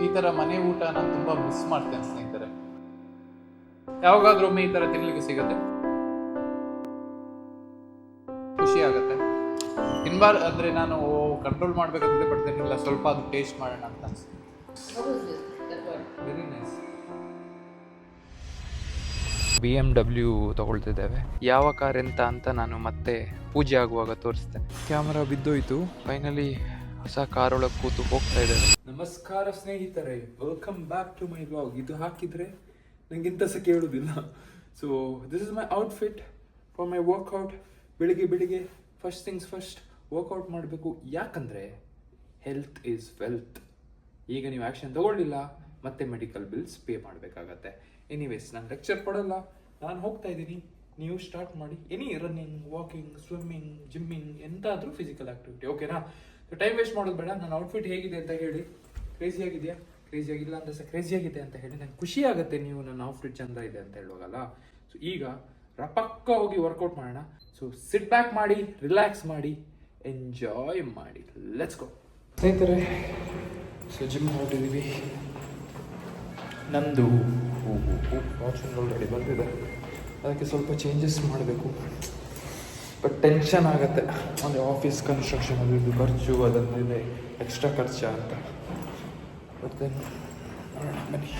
ಈ ಥರ ಮನೆ ಊಟ ನಾನು ತುಂಬ ಮಿಸ್ ಮಾಡ್ತೇನೆ ಸ್ನೇಹಿತರೆ. ಯಾವಾಗಾದ್ರೂ ಒಮ್ಮೆ ಈ ಥರ ತಿನ್ಲಿಕ್ಕೆ ಸಿಗುತ್ತೆ, ಖುಷಿ ಆಗುತ್ತೆ. ತಿನ್ಬಾರ್ದು ಅಂದರೆ ನಾನು ಕಂಟ್ರೋಲ್ ಮಾಡಬೇಕಂತ ಪಡ್ತೇನಿಲ್ಲ, ಸ್ವಲ್ಪ ಅದು ಟೇಸ್ಟ್ ಮಾಡೋಣ ಅಂತ ಅನ್ಸುತ್ತೆ. Very nice. BMW ತಗೊಳ್ತಿದ್ದೇವೆ. ಯಾವ ಕಾರ್ ಅಂತ ನಾನು ಮತ್ತೆ ಪೂಜೆ ಆಗುವಾಗ ತೋರಿಸ್ತೇನೆ. ಕ್ಯಾಮರಾ ಬಿದ್ದೋಯ್ತು. ಫೈನಲಿ ಹೊಸ ಕಾರ್ ಒಳಗೆ ಕೂತು ಹೋಗ್ತಾ ಇದ್ದೇವೆ. ನಮಸ್ಕಾರ ಸ್ನೇಹಿತರೆ, welcome back to my blog. ಇದು ಹಾಕಿದ್ರೆ ನಂಗಿಂತ ಸಹ ಕೇಳುವುದಿಲ್ಲ. So this is my outfit for my workout. ಬೆಳಿಗ್ಗೆ ಫಸ್ಟ್ ಥಿಂಗ್ಸ್ ಫಸ್ಟ್ ವರ್ಕೌಟ್ ಮಾಡಬೇಕು. ಯಾಕಂದರೆ ಹೆಲ್ತ್ ಈಸ್ ವೆಲ್ತ್. ಈಗ ನೀವು ಆ್ಯಕ್ಷನ್ ತಗೊಳ್ಳಿಲ್ಲ ಮತ್ತೆ ಮೆಡಿಕಲ್ ಬಿಲ್ಸ್ ಪೇ ಮಾಡಬೇಕಾಗತ್ತೆ. ಎನಿವೇಸ್ ನಾನು ಲೆಕ್ಚರ್ ಕೊಡಲ್ಲ, ನಾನು ಹೋಗ್ತಾ ಇದ್ದೀನಿ, ನೀವು ಸ್ಟಾರ್ಟ್ ಮಾಡಿ. Any running, walking, swimming, gymming, ಎಂತಾದರೂ ಫಿಸಿಕಲ್ ಆ್ಯಕ್ಟಿವಿಟಿ, ಓಕೆನಾ? ಸೊ ಟೈಮ್ ವೇಸ್ಟ್ ಮಾಡೋದು ಬೇಡ. ನನ್ನ ಔಟ್ಫಿಟ್ ಹೇಗಿದೆ ಅಂತ ಹೇಳಿ. ಕ್ರೇಜಿ ಆಗಿದೆಯಾ? ಕ್ರೇಜಿ ಆಗಿಲ್ಲ ಅಂದರೆ ಸಹ ಕ್ರೇಜಿ ಆಗಿದೆ ಅಂತ ಹೇಳಿ. ನಂಗೆ ಖುಷಿ ಆಗುತ್ತೆ ನೀವು ನನ್ನ ಔಟ್ಫಿಟ್ ಚಂದ ಇದೆ ಅಂತ ಹೇಳುವಾಗಲ್ಲ. ಸೊ ಈಗ ರಪಕ್ಕ ಹೋಗಿ ವರ್ಕೌಟ್ ಮಾಡೋಣ. ಸೊ ಸಿಟ್ ಬ್ಯಾಕ್ ಮಾಡಿ, ರಿಲ್ಯಾಕ್ಸ್ ಮಾಡಿ, ಎಂಜಾಯ್ ಮಾಡಿ. ಲೆಟ್ಸ್ ಗೋ ಸ್ನೇಹಿತರೆ. ಸೊ ಜಿಮ್ ಹೊರಟಿದ್ದೀವಿ. ನಂದು ವಾಚಿಂಗ್ ಆಲ್ರೆಡಿ ಬಂದಿದೆ, ಅದಕ್ಕೆ ಸ್ವಲ್ಪ ಚೇಂಜಸ್ ಮಾಡಬೇಕು. ಬಟ್ ಟೆನ್ಷನ್ ಆಗುತ್ತೆ, ಅಂದರೆ ಆಫೀಸ್ ಕನ್ಸ್ಟ್ರಕ್ಷನ್ ಅದು ಇದು ಖರ್ಚು, ಅದನ್ನಿದೆ ಎಕ್ಸ್ಟ್ರಾ ಖರ್ಚು ಅಂತ. ಮತ್ತೆ ಬನ್ನಿ.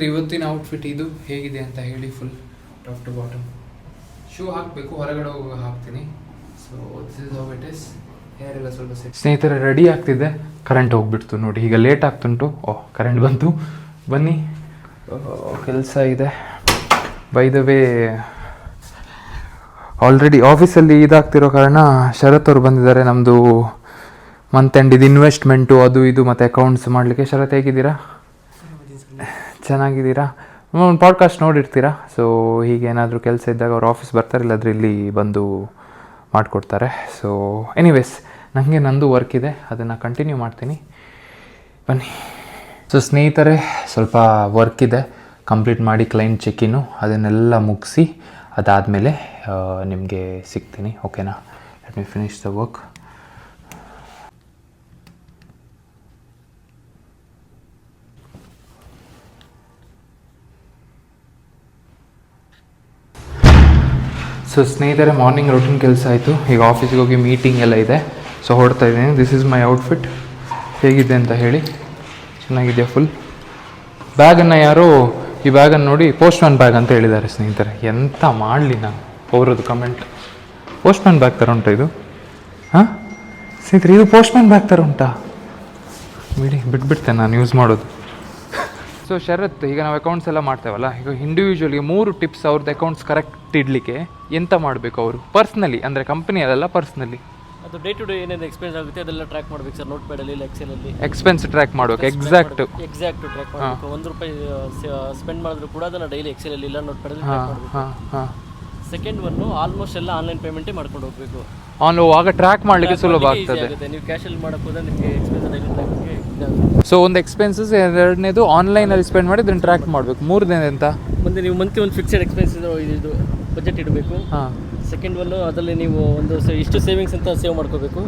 ಇವತ್ತಿನ ಔಟ್ಫಿಟ್ ಇದು ಹೇಗಿದೆ ಅಂತ ಹೇಳಿ. Full top to bottom. Shoe ಹಾಕಬೇಕು, ಹೊರಗಡೆ ಹೋಗುವಾಗ ಹಾಕ್ತೀನಿ. So this is how it is. Hair ಎಲ್ಲ ಸ್ವಲ್ಪ ಸ್ನೇಹಿತರೆ ರೆಡಿ ಆಗ್ತಿದೆ. ಕರೆಂಟ್ ಹೋಗ್ಬಿಡ್ತು ನೋಡಿ, ಈಗ ಲೇಟ್ ಆಗ್ತುಂಟು. ಕರೆಂಟ್ ಬಂತು. ಬನ್ನಿ, ಕೆಲಸ ಇದೆ. ಬೈ ದ ವೇ ಆಲ್ರೆಡಿ ಆಫೀಸಲ್ಲಿ ಇದಾಗ್ತಿರೋ ಕಾರಣ ಶರತ್ ಅವ್ರು ಬಂದಿದ್ದಾರೆ. ನಮ್ಮದು ಮಂತ್ ಎಂಡ್ ಇದು ಇನ್ವೆಸ್ಟ್ಮೆಂಟು ಅದು ಇದು ಮತ್ತು ಅಕೌಂಟ್ಸ್ ಮಾಡಲಿಕ್ಕೆ. ಶರತ್ ಹೇಗಿದ್ದೀರಾ? ಚೆನ್ನಾಗಿದ್ದೀರಾ? ಒಂದು ಪಾಡ್ಕಾಸ್ಟ್ ನೋಡಿರ್ತೀರಾ. ಸೊ ಹೀಗೆ ಏನಾದರೂ ಕೆಲಸ ಇದ್ದಾಗ ಅವ್ರು ಆಫೀಸ್ ಬರ್ತಾರೆ, ಇಲ್ಲಾಂದರೆ ಇಲ್ಲಿ ಬಂದು ಮಾಡಿಕೊಡ್ತಾರೆ. ಸೊ ಎನಿವೇಸ್ ನನಗೆ ನಂದು ವರ್ಕ್ ಇದೆ, ಅದನ್ನು ಕಂಟಿನ್ಯೂ ಮಾಡ್ತೀನಿ. ಬನ್ನಿ. ಸೊ ಸ್ನೇಹಿತರೆ, ಸ್ವಲ್ಪ ವರ್ಕ್ ಇದೆ, ಕಂಪ್ಲೀಟ್ ಮಾಡಿ ಕ್ಲೈಂಟ್ ಚೆಕ್ಕಿನ್ನು ಅದನ್ನೆಲ್ಲ ಮುಗಿಸಿ ಅದಾದಮೇಲೆ ನಿಮಗೆ ಸಿಗ್ತೀನಿ, ಓಕೆನಾ? Let me finish the work. So ಸ್ನೇಹಿತರೆ, ಮಾರ್ನಿಂಗ್ ರೂಟೀನ್ ಕೆಲಸ ಆಯಿತು. ಈಗ ಆಫೀಸಿಗೆ ಹೋಗಿ ಮೀಟಿಂಗ್ ಎಲ್ಲ ಇದೆ. ಸೊ ಹೊರಡ್ತಾ ಇದ್ದೀನಿ. This is my outfit. ಹೇಗಿದೆ ಅಂತ ಹೇಳಿ. ಚೆನ್ನಾಗಿದೆಯಾ? ಫುಲ್ ಬ್ಯಾಗನ್ನು ಯಾರೋ ಈ ಬ್ಯಾಗನ್ನು ನೋಡಿ ಪೋಸ್ಟ್ಮ್ಯಾನ್ ಬ್ಯಾಗ್ ಅಂತ ಹೇಳಿದ್ದಾರೆ ಸ್ನೇಹಿತರೆ. ಎಂತ ಮಾಡಲಿ ನಾನು ಅವರದ್ದು ಕಮೆಂಟ್. ಪೋಸ್ಟ್ಮ್ಯಾನ್ ಬ್ಯಾಗ್ ಥರ ಉಂಟಾ ಇದು? ಹಾಂ ಸ್ನೇಹಿತರೆ, ಇದು ಪೋಸ್ಟ್ಮ್ಯಾನ್ ಬ್ಯಾಗ್ ಥರ ಉಂಟಾ? ಬಿಟ್ಬಿಡ್ತೇನೆ ನಾನು ಯೂಸ್ ಮಾಡೋದು. ಸೊ ಶರತ್, ಈಗ ನಾವು ಅಕೌಂಟ್ಸ್ ಎಲ್ಲ ಮಾಡ್ತೇವಲ್ಲ, ಈಗ ಇಂಡಿವಿಜುವಲ್ಗೆ 3 ಟಿಪ್ಸ್ ಅವ್ರದ್ದು ಅಕೌಂಟ್ಸ್ ಕರೆಕ್ಟ್ ಇಡಲಿಕ್ಕೆ ಎಂತ ಮಾಡಬೇಕು ಅವರು ಪರ್ಸ್ನಲಿ, ಅಂದರೆ ಕಂಪನಿಯಲ್ಲ ಪರ್ಸ್ನಲಿ. ಅದು ಡೇ ಟು ಡೇ ಏನೇನು ಎಕ್ಸ್ಪೆನ್ಸ್ ಆಗುತ್ತೆ ಅದೆಲ್ಲ ಟ್ರ್ಯಾಕ್ ಮಾಡಬೇಕು ಸರ್. ನೋಟ್ ಪ್ಯಾಡಲ್ಲಿ ಇಲ್ಲ ಎಕ್ಸೆಲಲ್ಲಿ ಎಕ್ಸ್ಪೆನ್ಸ್ ಟ್ರ್ಯಾಕ್ ಮಾಡಬೇಕು. ಎಕ್ಸಾಕ್ಟ್ ಟ್ರ್ಯಾಕ್ ಮಾಡಬೇಕು. ₹1 ಸ್ಪೆಂಡ್ ಮಾಡಿದ್ರು ಕೂಡ ಅದನ್ನು ಡೈಲಿ ಎಕ್ಸೆಲಲ್ಲಿ ಇಲ್ಲ ನೋಟ್ ಪ್ಯಾಡಲ್ಲಿ ಟ್ರ್ಯಾಕ್ ಮಾಡಬೇಕು. ಸೆಕೆಂಡ್ ಒನ್ನು ಆಲ್ಮೋಸ್ಟ್ ಎಲ್ಲ ಆನ್ಲೈನ್ ಪೇಮೆಂಟೇ ಮಾಡ್ಕೊಂಡು ಹೋಗಬೇಕು. ಆಗ ಟ್ರ್ಯಾಕ್ ಮಾಡಲಿಕ್ಕೆ ಸುಲಭ ಆಗ್ತದೆ. ನೀವು ಕ್ಯಾಶಲ್ಲಿ ಮಾಡೋಕೆ ಹೋದ್ರೆ ನಿಮಗೆ ಎಕ್ಸ್ಪೆನ್ಸ್ ಡೈಲಿ ಟ್ರ್ಯಾಕಿಂಗ್ಗೆ. ಸೊ ಒಂದು ಎಕ್ಸ್ಪೆನ್ಸಸ್, ಎರಡನೇದು ಆನ್ಲೈನಲ್ಲಿ ಸ್ಪೆಂಡ್ ಮಾಡಿ ಅದನ್ನು ಟ್ರ್ಯಾಕ್ ಮಾಡಬೇಕು. ಮೂರನೇದು ಎಂತ? ಮುಂದೆ ನೀವು ಮಂತ್ಲಿ ಒಂದು ಫಿಕ್ಸೆಡ್ ಎಕ್ಸ್ಪೆನ್ಸ್ ಇದು ಬಜೆಟ್ ಇಡಬೇಕು. ಹಾಂ. ಸೆಕೆಂಡ್ ಒನ್ನು ಅದರಲ್ಲಿ ನೀವು ಒಂದು ಇಷ್ಟು ಸೇವಿಂಗ್ಸ್ ಅಂತ ಸೇವ್ ಮಾಡ್ಕೋಬೇಕು.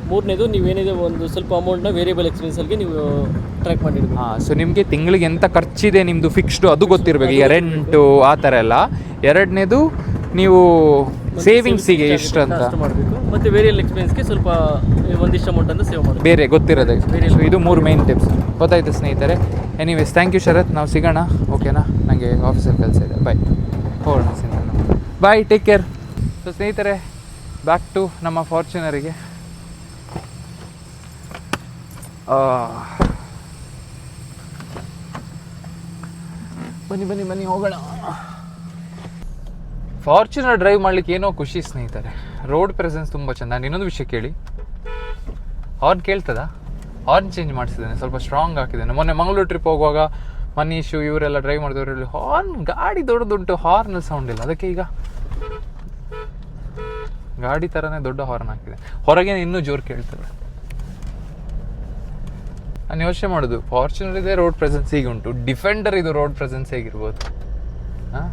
ಮೂರನೇದು ನೀವೇನಿದೆ ಒಂದು ಸ್ವಲ್ಪ ಅಮೌಂಟ್ನ ವೇರಿಯಬಲ್ ಎಕ್ಸ್ಪೆನ್ಸಲ್ಗೆ ನೀವು ಟ್ರ್ಯಾಕ್ ಮಾಡಿಡಬೇಕು. ಹಾಂ. ಸೊ ನಿಮಗೆ ತಿಂಗಳಿಗೆ ಎಂತ ಖರ್ಚಿದೆ ನಿಮ್ಮದು ಫಿಕ್ಸ್ಡು ಅದು ಗೊತ್ತಿರಬೇಕು. ಈಗ ರೆಂಟು ಆ ಥರ ಎಲ್ಲ. ಎರಡನೇದು ನೀವು ಸೇವಿಂಗ್ಸಿಗೆ ಎಷ್ಟು ಅಂತ ಮಾಡಬೇಕು. ಮತ್ತು ವೇರಿಯಲ್ ಎಕ್ಸ್ಪೆನ್ಸ್ಗೆ ಸ್ವಲ್ಪ ಒಂದಿಷ್ಟು ಅಮೌಂಟ್ ಅಂತ ಸೇವ್ ಮಾಡಿ ಬೇರೆ ಗೊತ್ತಿರೋದೆ. ಸೊ ಇದು 3 ಮೇನ್ ಟಿಪ್ಸ್. ಗೊತ್ತಾಯ್ತು ಸ್ನೇಹಿತರೆ. ಎನಿವೇಸ್ ಥ್ಯಾಂಕ್ ಯು ಶರತ್, ನಾವು ಸಿಗೋಣ, ಓಕೆನಾ? ನನಗೆ ಆಫೀಸಲ್ಲಿ ಕೆಲಸ ಇದೆ. ಬಾಯ್. ಹೋಗೋಣ ಸ್ನೇಹಿತರೆ. ಬಾಯ್, ಟೇಕ್ ಕೇರ್. ಸೊ ಸ್ನೇಹಿತರೆ, ಬ್ಯಾಕ್ ಟು ನಮ್ಮ ಫಾರ್ಚುನರಿಗೆ. ಬನ್ನಿ ಹೋಗೋಣ. ಫಾರ್ಚುನರ್ ಡ್ರೈವ್ ಮಾಡ್ಲಿಕ್ಕೆ ಏನೋ ಖುಷಿ ಸ್ನೇಹಿತರೆ. ರೋಡ್ ಪ್ರೆಸೆನ್ಸ್ ತುಂಬ ಚೆಂದ. ನಾನು ಇನ್ನೊಂದು ವಿಷಯ ಕೇಳಿ, ಹಾರ್ನ್ ಕೇಳ್ತದಾ? ಹಾರ್ನ್ ಚೇಂಜ್ ಮಾಡಿಸಿದ್ದೇನೆ, ಸ್ವಲ್ಪ ಸ್ಟ್ರಾಂಗ್ ಹಾಕಿದ್ದೇನೆ. ಮೊನ್ನೆ ಮಂಗಳೂರು ಟ್ರಿಪ್ ಹೋಗುವಾಗ ಮನೀಶು ಇವರೆಲ್ಲ ಡ್ರೈವ್ ಮಾಡಿದವರಲ್ಲಿ ಹಾರ್ನ್ ಗಾಡಿ ದೊಡ್ಡದುಂಟು, ಹಾರ್ನಲ್ಲಿ ಸೌಂಡ್ ಇಲ್ಲ. ಅದಕ್ಕೆ ಈಗ ಗಾಡಿ ಥರನೇ ದೊಡ್ಡ ಹಾರ್ನ್ ಹಾಕಿದೆ. ಹೊರಗೆ ಇನ್ನೂ ಜೋರು ಕೇಳ್ತದೆ. ನಾನು ಯೋಚನೆ ಮಾಡೋದು, ಫಾರ್ಚುನರ್ ಇದೆ ರೋಡ್ ಪ್ರೆಸೆನ್ಸ್ ಹೀಗೆ ಉಂಟು, ಡಿಫೆಂಡರ್ ಇದು ರೋಡ್ ಪ್ರೆಸೆನ್ಸ್ ಹೇಗಿರ್ಬೋದು? ಹಾಂ,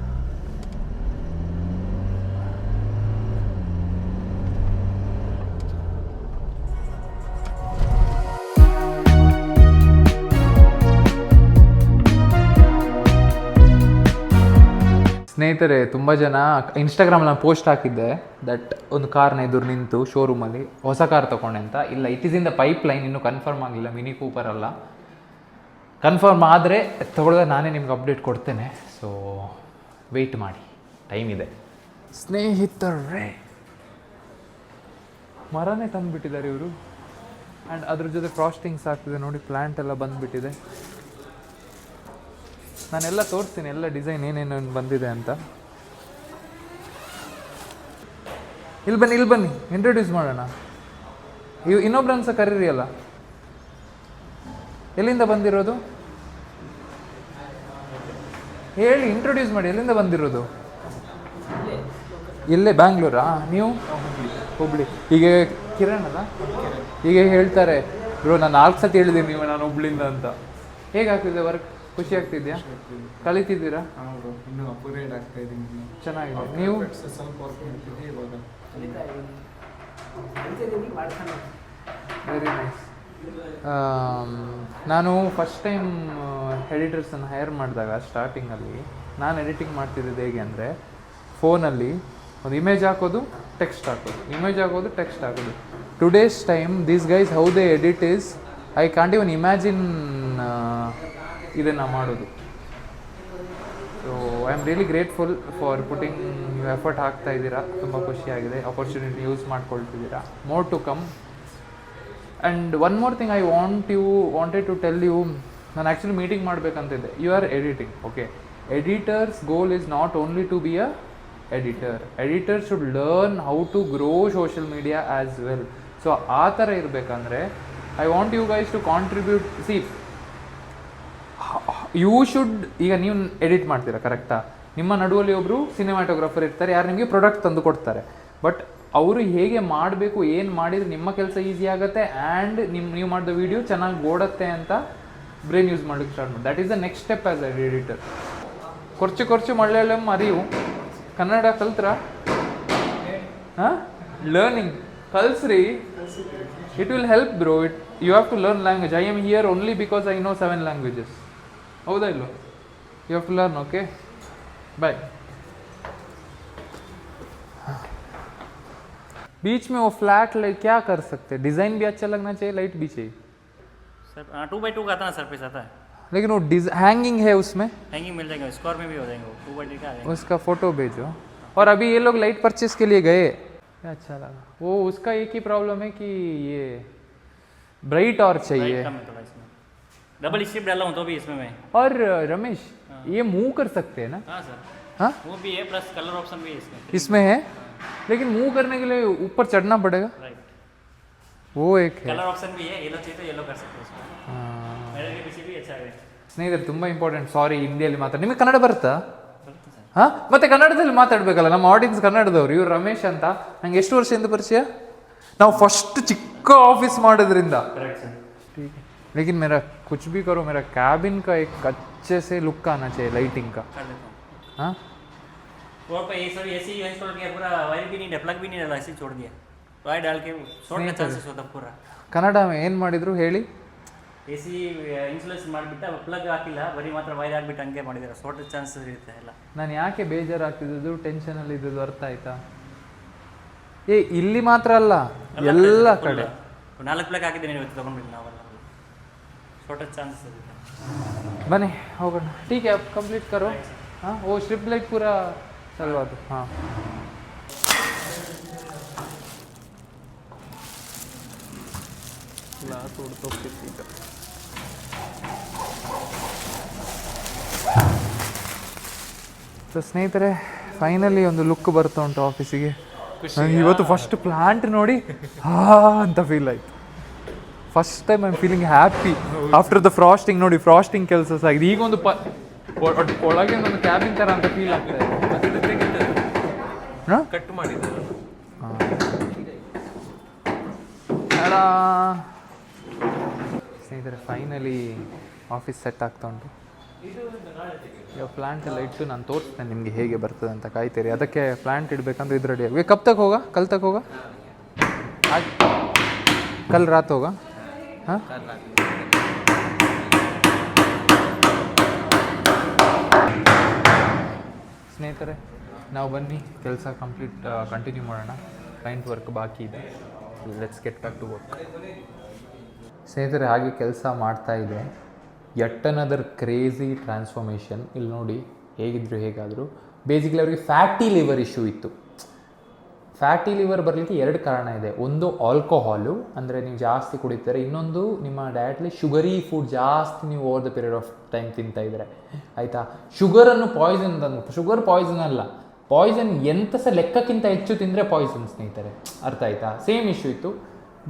ಸ್ನೇಹಿತರೆ, ತುಂಬ ಜನ ಇನ್ಸ್ಟಾಗ್ರಾಮಲ್ಲಿ ನಾನು ಪೋಸ್ಟ್ ಹಾಕಿದ್ದೆ ದಟ್ ಒಂದು ಕಾರ್ನ ಎದುರು ನಿಂತು ಶೋರೂಮಲ್ಲಿ ಹೊಸ ಕಾರ್ ತೊಗೊಂಡೆ ಅಂತ. ಇಲ್ಲ, it is in the pipe line, ಇನ್ನೂ ಕನ್ಫರ್ಮ್ ಆಗಿಲ್ಲ. ಮಿನಿ ಕೂಪರ್ ಅಲ್ಲ, ಕನ್ಫರ್ಮ್ ಆದರೆ ತೊಗೊಳ್ದೆ ನಾನೇ ನಿಮ್ಗೆ ಅಪ್ಡೇಟ್ ಕೊಡ್ತೇನೆ. ಸೊ ವೆಯ್ಟ್ ಮಾಡಿ, ಟೈಮ್ ಇದೆ. ಸ್ನೇಹಿತರೇ, ಮರನೇ ತಂದುಬಿಟ್ಟಿದ್ದಾರೆ ಇವರು. ಆ್ಯಂಡ್ ಅದ್ರ ಜೊತೆ ಫ್ರಾಸ್ಟಿಂಗ್ಸ್ ಆಗ್ತಿದೆ ನೋಡಿ, ಪ್ಲ್ಯಾಂಟ್ ಎಲ್ಲ ಬಂದುಬಿಟ್ಟಿದೆ. ನಾನೆಲ್ಲ ತೋರಿಸ್ತೀನಿ, ಎಲ್ಲ ಡಿಸೈನ್ ಏನೇನು ಬಂದಿದೆ ಅಂತ. ಇಲ್ಲಿ ಬನ್ನಿ ಇಂಟ್ರೊಡ್ಯೂಸ್ ಮಾಡೋಣ. ಇನ್ನೊಬ್ರನ್ನ ಸಹ ಕರೀರಿ ಅಲ್ಲ. ಎಲ್ಲಿಂದ ಬಂದಿರೋದು ಹೇಳಿ, ಇಂಟ್ರೊಡ್ಯೂಸ್ ಮಾಡಿ. ಎಲ್ಲಿಂದ ಬಂದಿರೋದು? ಇಲ್ಲೇ ಬ್ಯಾಂಗ್ಳೂರಾ? ನೀವು? ಹುಬ್ಳಿ. ಈಗ ಕಿರಣ್ ಅಲ್ಲ, ಈಗ ಹೇಳ್ತಾರೆ ಬ್ರೋ ನಾನು 4 ಸತಿ ಹೇಳಿದ್ದೀನಿ ನೀವು ನಾನು ಹುಬ್ಳಿಂದ ಅಂತ. ಹೇಗಾಗ್ತಿದೆ ವರ್ಕ್? ಖುಷಿ ಆಗ್ತಿದ್ಯಾ? ಕಲಿತಿದ್ದೀರಾ? ಇನ್ನೂ ಅಪ್ಗ್ರೇಡ್ ಆಗ್ತಾ ಇದ್ದೀನಿ. ಚೆನ್ನಾಗಿದೆ. ನೀವು? ಸ್ವಲ್ಪ ವರ್ಕ್ ಮಾಡ್ತಿದ್ದೆ ಇವಾಗ. Very nice. ನಾನು ಫಸ್ಟ್ ಟೈಮ್ ಎಡಿಟರ್ಸನ್ನು ಹೈರ್ ಮಾಡಿದಾಗ ಸ್ಟಾರ್ಟಿಂಗಲ್ಲಿ ನಾನು ಎಡಿಟಿಂಗ್ ಮಾಡ್ತಿದ್ದಿದ್ದು ಹೇಗೆ ಅಂದರೆ, ಫೋನಲ್ಲಿ ಒಂದು ಇಮೇಜ್ ಹಾಕೋದು, ಟೆಕ್ಸ್ಟ್ ಹಾಕೋದು, ಇಮೇಜ್ ಹಾಕೋದು, ಟೆಕ್ಸ್ಟ್ ಹಾಕೋದು. Today's time these guys how they edit is I can't even imagine ಇದನ್ನು ಮಾಡೋದು. So I am really grateful for putting ನೀವು ಎಫರ್ಟ್ ಹಾಕ್ತಾ ಇದ್ದೀರಾ. ತುಂಬ ಖುಷಿಯಾಗಿದೆ. ಆಪರ್ಚುನಿಟಿ ಯೂಸ್ ಮಾಡ್ಕೊಳ್ತಿದ್ದೀರಾ. More to come. And one more thing I wanted to tell you, ನಾನು actually meeting ಮಾಡಬೇಕಂತಿದ್ದೆ. You are editing, okay. Editors goal is not only to be a editor. Editor should learn how to grow social media as well. So ಆ ಥರ ಇರಬೇಕಂದ್ರೆ I want you guys to contribute. See, you should, ಈಗ ನೀವು edit ಮಾಡ್ತೀರಾ ಕರೆಕ್ಟಾ, ನಿಮ್ಮ ನಡುವಲ್ಲಿ ಒಬ್ಬರು cinematographer ಇರ್ತಾರೆ, ಯಾರು ನಿಮಗೆ ಪ್ರಾಡಕ್ಟ್ ತಂದು ಕೊಡ್ತಾರೆ. ಬಟ್ ಅವರು ಹೇಗೆ ಮಾಡಬೇಕು, ಏನು ಮಾಡಿದರೆ ನಿಮ್ಮ ಕೆಲಸ ಈಸಿ ಆಗುತ್ತೆ ಆ್ಯಂಡ್ ನೀವು ಮಾಡಿದ ವೀಡಿಯೋ ಚೆನ್ನಾಗಿ ಓಡುತ್ತೆ ಅಂತ ಬ್ರೈನ್ ಯೂಸ್ ಮಾಡಲಿಕ್ಕೆ ಸ್ಟಾರ್ಟ್ ಮಾಡಿ. That is the next step as a editor. ಕೊರ್ಚು ಮಲಯಾಳಂ ಅರಿವು, ಕನ್ನಡ ಕಲ್ತ್ರಾ? ಹಾಂ, ಲರ್ನಿಂಗ್ ಕಲ್ಸ್ರಿ. It will help bro. You have to learn language. I am here only because I know 7 languages. ಹೌದಾ ಇಲ್ಲೋ? You have to learn. Okay, bye. बीच में वो फ्लैट लाइट क्या कर सकते हैं? डिज़ाइन भी अच्छा लगना चाहिए, लाइट भी चाहिए. सर 2x2 का आता है ना, सरफेस आता है, लेकिन वो हैंगिंग है, उसमें हैंगिंग मिल जाएगा, स्क्वायर में भी हो जाएंगे. 2x2 का आएगा. उसका फ़ोटो भेजो. और अभी ये लोग लाइट परचेस के लिए गए, अच्छा लगा. वो उसका एक ही प्रॉब्लम है कि ये ब्राइट और चाहिए. डबल स्ट्रिप डाला हूँ तो भी इसमें मैं. और रमेश, ये मूव कर सकते हैं ना? हाँ सर, हाँ, वो भी है, प्लस कलर ऑप्शन भी है इसमें है. लेकिन मूव करने के लिए ऊपर चढ़ना पड़ेगा. राइट, वो एक है. कलर ऑप्शन भी है. येलो चाहिए तो येलो कर सकते हो उसको. मेरे के पीछे भी अच्छा है. ಸ್ನೇಹಿತರೆ, ತುಂಬ ಇಂಪಾರ್ಟೆಂಟ್. ಸಾರಿ, ಹಿಂದಿಯಲ್ಲಿ ಮಾತಾಡಿ. ನಿಮಗೆ ಕನ್ನಡ ಬರುತ್ತಾ? ಹಾಂ, ಮತ್ತೆ ಕನ್ನಡದಲ್ಲಿ ಮಾತಾಡಬೇಕಲ್ಲ. ನಮ್ಮ ಆಡಿಯನ್ಸ್ ಕನ್ನಡದವ್ರು. ಇವ್ರು ರಮೇಶ್ ಅಂತ. ನಂಗೆ ಎಷ್ಟು ವರ್ಷದಿಂದ ಪರಿಚಯ? ನಾವು ಫಸ್ಟ್ ಚಿಕ್ಕ ಆಫೀಸ್ ಮಾಡೋದ್ರಿಂದ. लेकिन मेरा कुछ भी करो, मेरा कैबिन का एक अच्छे से लुक आना चाहिए, लाइटिंग का. हाँ, और पे ये सब ऐसे ही इंस्टॉल किया, पूरा वायर भी नहीं, प्लग भी नहीं डाला, ऐसे ही छोड़ दिया. वायर डाल के शॉर्ट का चांसेस होता पूरा. ಕನ್ನಡ ಏನು ಮಾಡಿದ್ರು ಹೇಳಿ? ಎಸಿ ಇನ್ಸುಲೇಷನ್ ಮಾಡಿಬಿಟ್ಟು ಪ್ಲಗ್ ಹಾಕಿಲ್ಲ, ಬರೀ ಮಾತ್ರ ವೈರ್ ಹಾಕ್ಬಿಟ್ಟು ಹಂಗೆ ಮಾಡಿದ್ದಾರೆ. ಶಾರ್ಟ್ ಚಾನ್ಸಸ್ ಇರುತ್ತೆ ಎಲ್ಲ. ನಾನು ಯಾಕೆ ಬೇಜಾರಾಗ್ತಿದ್ದು, ಟೆನ್ಷನಲ್ಲಿ ಇದ್ದದ್ದು ಅರ್ಥ ಆಯ್ತಾ? ಇಲ್ಲಿ ಮಾತ್ರ ಅಲ್ಲ, ಎಲ್ಲ ಕಡೆ 4 ಪ್ಲಗ್ ಹಾಕಿದ್ದೀನಿ, ಇವತ್ತು ತೊಗೊಂಡ್ಬಿಟ್ಟು ನಾವೆಲ್ಲ ಶಾರ್ಟ್ ಚಾನ್ಸಸ್ ಇರುತ್ತೆ. ಬನ್ನಿ ಹೋಗೋಣ. ठीक है, अब कंप्लीट करो. हाँ, वो स्ट्रिप लाइट पूरा चलवा दो. हाँ, ग्लास उड़तो किसी का. ಸೊ ಸ್ನೇಹಿತರೆ, ಫೈನಲಿ ಒಂದು ಲುಕ್ ಬರ್ತಾ ಉಂಟು ಆಫೀಸಿಗೆ. ನನಗೆ ಇವತ್ತು ಫಸ್ಟ್ ಪ್ಲಾಂಟ್ ನೋಡಿ ಹಾ ಅಂತ ಫೀಲ್ ಆಯಿತು. First time I am feeling happy after the frosting. ನೋಡಿ ಫ್ರಾಸ್ಟಿಂಗ್ ಕೆಲಸ ಆಗಿದೆ. ಈಗ ಒಂದು ಒಳಗೆ ಒಂದು ಕ್ಯಾಬಿನ್ ಥರ ಅಂತ ಫೀಲ್ ಆಗ್ತಾ ಇದೆ. ಕಟ್ ಮಾಡಿದ್ದಾರೆ. ಸ್ನೇಹಿತರೆ ಫೈನಲಿ ಆಫೀಸ್ ಸೆಟ್ ಆಗ್ತಾ ಉಂಟು. ಈಗ ಪ್ಲ್ಯಾಂಟ್ ಎಲ್ಲ ಇಟ್ಟು ನಾನು ತೋರಿಸ್ತೇನೆ ನಿಮಗೆ ಹೇಗೆ ಬರ್ತದೆ ಅಂತ. ಕಾಯ್ತೀರಿ. ಅದಕ್ಕೆ ಪ್ಲ್ಯಾಂಟ್ ಇಡಬೇಕಂದ್ರೆ ಇದು ರೆಡಿ ಆಗಿ ಕಲ್ ತಗ ಹೋಗ ಕಲ್ ರಾತ್ ಹೋಗ. ಹಾಂ ಸ್ನೇಹಿತರೆ ನಾವು ಬನ್ನಿ ಕೆಲಸ ಕಂಟಿನ್ಯೂ ಮಾಡೋಣ. ಕ್ಲೈಂಟ್ ವರ್ಕ್ ಬಾಕಿ ಇದೆ. Let's get back to work. ಸ್ನೇಹಿತರೆ ಹಾಗೆ ಕೆಲಸ ಮಾಡ್ತಾ ಇದೆ. Yet another crazy transformation. ಇಲ್ಲಿ ನೋಡಿ ಹೇಗಿದ್ರು ಹೇಗಾದರೂ ಬೇಸಿಕಲಿ ಅವರಿಗೆ ಫ್ಯಾಟಿ ಲಿವರ್ ಇಶ್ಯೂ ಇತ್ತು. ಫ್ಯಾಟಿ ಲಿವರ್ ಬರಲಿಕ್ಕೆ 2 ಕಾರಣ ಇದೆ. ಒಂದು ಆಲ್ಕೋಹಾಲು, ಅಂದರೆ ನೀವು ಜಾಸ್ತಿ ಕುಡಿತಾರೆ. ಇನ್ನೊಂದು ನಿಮ್ಮ ಡಯಟ್ಲಿ ಶುಗರಿ ಫುಡ್ ಜಾಸ್ತಿ ನೀವು over the period of time ತಿಂತಾ ಇದ್ದಾರೆ. ಆಯಿತಾ? ಶುಗರನ್ನು ಪಾಯ್ಸನ್ ಅಂತ. ಶುಗರ್ ಪಾಯ್ಸನ್ ಅಲ್ಲ, ಪಾಯ್ಸನ್ ಎಂತ ಸಹ ಲೆಕ್ಕಕ್ಕಿಂತ ಹೆಚ್ಚು ತಿಂದರೆ ಪಾಯ್ಸನ್ ಸ್ನೇಹಿತರೆ. ಅರ್ಥ ಆಯಿತಾ? ಸೇಮ್ ಇಶ್ಯೂ ಇತ್ತು.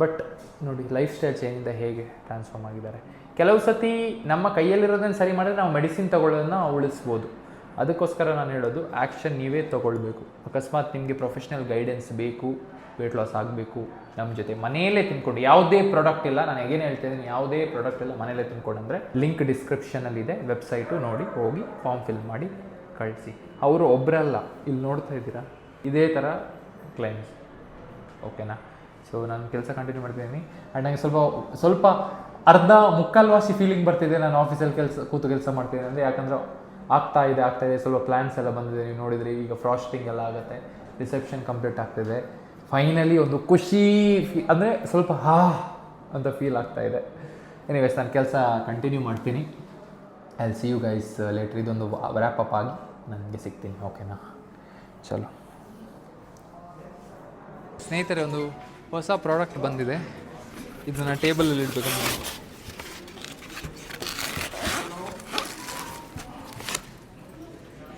ಬಟ್ ನೋಡಿ ಲೈಫ್ ಸ್ಟೈಲ್ ಚೇಂಜಿಂದ ಹೇಗೆ ಟ್ರಾನ್ಸ್ಫಾರ್ಮ್ ಆಗಿದ್ದಾರೆ. ಕೆಲವು ಸತಿ ನಮ್ಮ ಕೈಯಲ್ಲಿರೋದನ್ನು ಸರಿ ಮಾಡಿದ್ರೆ ನಾವು ಮೆಡಿಸಿನ್ ತೊಗೊಳ್ಳೋದನ್ನು ಉಳಿಸ್ಬೋದು. ಅದಕ್ಕೋಸ್ಕರ ನಾನು ಹೇಳೋದು ಆ್ಯಕ್ಷನ್ ನೀವೇ ತೊಗೊಳ್ಬೇಕು. ಅಕಸ್ಮಾತ್ ನಿಮಗೆ ಪ್ರೊಫೆಷ್ನಲ್ ಗೈಡೆನ್ಸ್ ಬೇಕು, ವೆಯ್ಟ್ ಲಾಸ್ ಆಗಬೇಕು, ನಮ್ಮ ಜೊತೆ ಮನೆಯಲ್ಲೇ ತಿನ್ಕೊಂಡು, ಯಾವುದೇ ಪ್ರಾಡಕ್ಟ್ ಇಲ್ಲ, ನಾನು ಹೇಗೇನು ಹೇಳ್ತಿದ್ದೀನಿ, ಯಾವುದೇ ಪ್ರಾಡಕ್ಟ್ ಇಲ್ಲ, ಮನೆಯಲ್ಲೇ ತಿನ್ಕೊಂಡು ಅಂದರೆ ಲಿಂಕ್ ಡಿಸ್ಕ್ರಿಪ್ಷನಲ್ಲಿದೆ. ವೆಬ್ಸೈಟು ನೋಡಿ, ಹೋಗಿ ಫಾರ್ಮ್ ಫಿಲ್ ಮಾಡಿ ಕಳಿಸಿ. ಅವರು ಒಬ್ಬರಲ್ಲ, ಇಲ್ಲಿ ನೋಡ್ತಾ ಇದ್ದೀರಾ ಇದೇ ಥರ ಕ್ಲೈಂಟ್ಸ್. ಓಕೆನಾ? ಸೊ ನಾನು ಕೆಲಸ ಕಂಟಿನ್ಯೂ ಮಾಡ್ತಿದ್ದೀನಿ. ಆ್ಯಂಡ್ ನನಗೆ ಸ್ವಲ್ಪ ಅರ್ಧ ಮುಕ್ಕಾಲ್ವಾಸಿ ಫೀಲಿಂಗ್ ಬರ್ತಿದೆ ನಾನು ಆಫೀಸಲ್ಲಿ ಕೂತು ಕೆಲಸ ಮಾಡ್ತಿದ್ದೀನಿ ಅಂದರೆ. ಯಾಕಂದರೆ ಆಗ್ತಾ ಇದೆ ಸ್ವಲ್ಪ ಪ್ಲ್ಯಾನ್ಸ್ ಎಲ್ಲ ಬಂದಿದೆ. ನೀವು ನೋಡಿದರೆ ಈಗ ಫ್ರಾಸ್ಟಿಂಗ್ ಎಲ್ಲ ಆಗುತ್ತೆ, ರಿಸೆಪ್ಷನ್ ಕಂಪ್ಲೀಟ್ ಆಗ್ತಿದೆ. ಫೈನಲಿ ಒಂದು ಖುಷಿ ಅಂದರೆ ಸ್ವಲ್ಪ ಅಂತ ಫೀಲ್ ಆಗ್ತಾ ಇದೆ. ಎನಿವೇಸ್ ನಾನು ಕೆಲಸ ಕಂಟಿನ್ಯೂ ಮಾಡ್ತೀನಿ. I will see you guys later. ಇದೊಂದು ವ್ರ್ಯಾಪ್ ಅಪ್ ಆಗಿ ನನಗೆ ಸಿಗ್ತೀನಿ. ಓಕೆನಾ? ಚಲೋ ಸ್ನೇಹಿತರೆ, ಒಂದು ಹೊಸ ಪ್ರಾಡಕ್ಟ್ ಬಂದಿದೆ. ಇದನ್ನು ಟೇಬಲಲ್ಲಿ ಇಡಬೇಕು.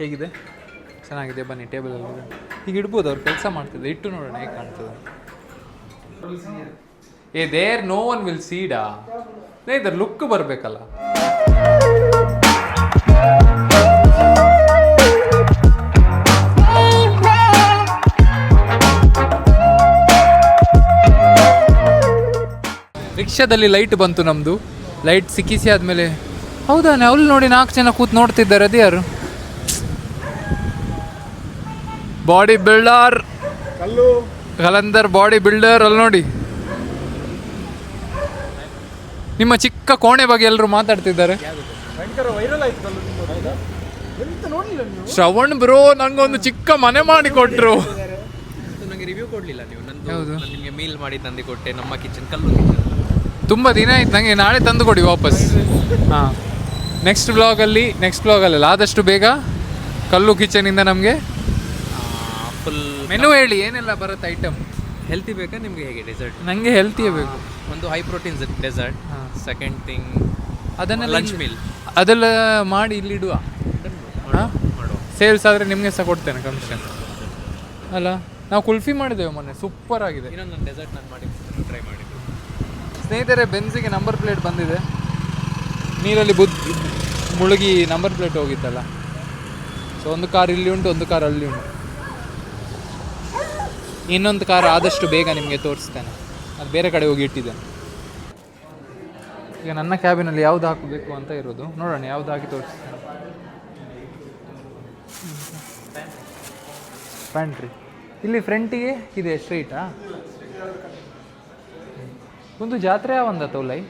ಹೇಗಿದೆ? ಚೆನ್ನಾಗಿದೆ. ಬನ್ನಿ ಟೇಬಲಲ್ಲಿ ಈಗ ಇಡ್ಬೋದು. ಅವ್ರು ಕೆಲಸ ಮಾಡ್ತಿದ್ದೆ. ಇಟ್ಟು ನೋಡೋಣ ಹೇಗೆ ಕಾಣ್ತದೆ. ದೇರ್ ನೋ ಒನ್ ವಿಲ್ ಸೀಡಾ. ಇದರ ಲುಕ್ ಬರಬೇಕಲ್ಲ. ರಿಕ್ಷಾದಲ್ಲಿ ಲೈಟ್ ಬಂತು ನಮ್ಮದು. ಲೈಟ್ ಸಿಕ್ಕಿಸಿ ಆದಮೇಲೆ ಹೌದಾ ಅವಳು ನೋಡಿ 4 ಜನ ಕೂತು ನೋಡ್ತಿದ್ದಾರೆ. ಅದು ಯಾರು? Body builder Kalandar body builder. ಅಲ್ಲಿ ನೋಡಿ ನಿಮ್ಮ ಚಿಕ್ಕ ಕೋಣೆ ಬಗ್ಗೆ ಎಲ್ಲರೂ ಮಾತಾಡ್ತಿದ್ದಾರೆ. ಶ್ರವಣ್ ಬ್ರೋ ನಂಗೊಂದು ಚಿಕ್ಕ ಮನೆ ಮಾಡಿ ಕೊಟ್ರು. ನನಗೆ ರಿವ್ಯೂ ಕೊಡಲಿಲ್ಲ ನೀವು. ಹೌದು, ನಿಮಗೆ ಮೇಲ್ ಮಾಡಿ ತಂದು ಕೊಟ್ಟೆ. ನಮ್ಮ ಕಿಚನ್ ಕಲ್ಲು ಕಿಚನ್ ತುಂಬ ದಿನ ಆಯ್ತು. ನನಗೆ ನಾಳೆ ತಂದು ಕೊಡಿ ವಾಪಸ್. ಹಾಂ, ನೆಕ್ಸ್ಟ್ ಬ್ಲಾಗಲ್ಲಿ ಆದಷ್ಟು ಬೇಗ ಕಲ್ಲು ಕಿಚನಿಂದ ನಮಗೆ ಫುಲ್ ಮೆನು ಹೇಳಿ. ಏನೆಲ್ಲ ಬರುತ್ತೆ ಐಟಮ್? ಹೆಲ್ತಿ ಬೇಕಾ ನಿಮಗೆ? ಹೇಗೆ ಡೆಸರ್ಟ್? ನನಗೆ ಹೆಲ್ತಿಯೇ ಬೇಕು. ಒಂದು high protein dessert. Second thing ಅದನ್ನೆಲ್ಲ ಲಂಚ್ ಮೀಲ್ ಅದೆಲ್ಲ ಮಾಡಿ ಇಲ್ಲಿ ಇಡುವ. ಹಾಂ, ಸೇಲ್ಸ್ ಆದರೆ ನಿಮಗೆ ಸಹ ಕೊಡ್ತೇನೆ ಕಮಿಷನ್. ಅಲ್ಲ, ನಾವು ಕುಲ್ಫಿ ಮಾಡಿದ್ದೇವೆ ಮೊನ್ನೆ, ಸೂಪರ್ ಆಗಿದೆ. ಇನ್ನೊಂದು ಡೆಸರ್ಟ್ ನಾನು ಮಾಡಿ ಟ್ರೈ ಮಾಡಿದ್ದು. ಸ್ನೇಹಿತರೆ, ಬೆನ್ಸಿಗೆ ನಂಬರ್ ಪ್ಲೇಟ್ ಬಂದಿದೆ. ನೀರಲ್ಲಿ ಮುಳುಗಿ ನಂಬರ್ ಪ್ಲೇಟ್ ಹೋಗಿತ್ತಲ್ಲ. ಸೊ ಒಂದು ಕಾರ್ ಇಲ್ಲಿ ಉಂಟು, ಒಂದು ಕಾರ್ ಅಲ್ಲಿ ಉಂಟು. ಇನ್ನೊಂದು ಕಾರ್ ಆದಷ್ಟು ಬೇಗ ನಿಮಗೆ ತೋರಿಸ್ತೇನೆ. ಅದು ಬೇರೆ ಕಡೆ ಹೋಗಿ ಇಟ್ಟಿದ್ದೇನೆ. ಈಗ ನನ್ನ ಕ್ಯಾಬಿನಲ್ಲಿ ಯಾವ್ದು ಹಾಕಬೇಕು ಅಂತ ಇರೋದು. ನೋಡೋಣ ಯಾವ್ದು ಹಾಕಿ ತೋರಿಸ್ತೇನೆ. ಪ್ಯಾಂಟ್ರಿ ಇಲ್ಲಿ ಫ್ರಂಟಿಗೆ ಇದೆ ಸ್ಟ್ರೈಟಾ. ಒಂದು ಜಾತ್ರೆ ಒಂದ ತೋಲೈ.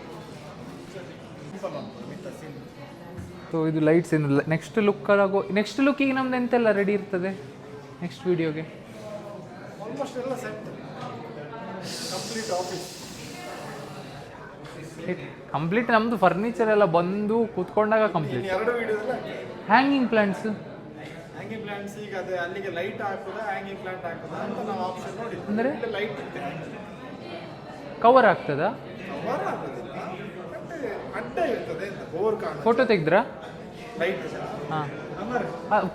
ಸೊ ಇದು ಲೈಟ್ಸ್ ಏನು ನೆಕ್ಸ್ಟ್ ಲುಕ್ಕಿಗೆ ನಮ್ದು ಎಂತೆಲ್ಲ ರೆಡಿ ಇರ್ತದೆ ನೆಕ್ಸ್ಟ್ ವಿಡಿಯೋಗೆ. ಕಂಪ್ಲೀಟ್ ನಮ್ಮದು ಫರ್ನಿಚರ್ ಎಲ್ಲ ಬಂದು ಕೂತ್ಕೊಂಡಾಗ ಕಂಪ್ಲೀಟ್. ಹ್ಯಾಂಗಿಂಗ್ ಪ್ಲಾಂಟ್ಸ್ ಈಗ ಅದೇ ಅಲ್ಲಿಗೆ ಲೈಟ್ ಹಾಕುದಾ ಹ್ಯಾಂಗಿಂಗ್ ಪ್ಲಾಂಟ್ ಹಾಕುದಾ ಅಂತ ನಾವು ಆಪ್ಷನ್ ನೋಡಿ. ಅಂದರೆ ಲೈಟ್ ಕವರ್ ಆಗ್ತದಾ? ಕವರ್ ಆಗೋದಿಲ್ಲ, ಅಡ್ಡ ಇರ್ತದೆ ಅಂತ ಬೋರ್ ಕಾಣುತ್ತೆ. ಫೋಟೋ ತೆಗೆದ್ರಾ? ಲೈಟ್ ಹಾಂ,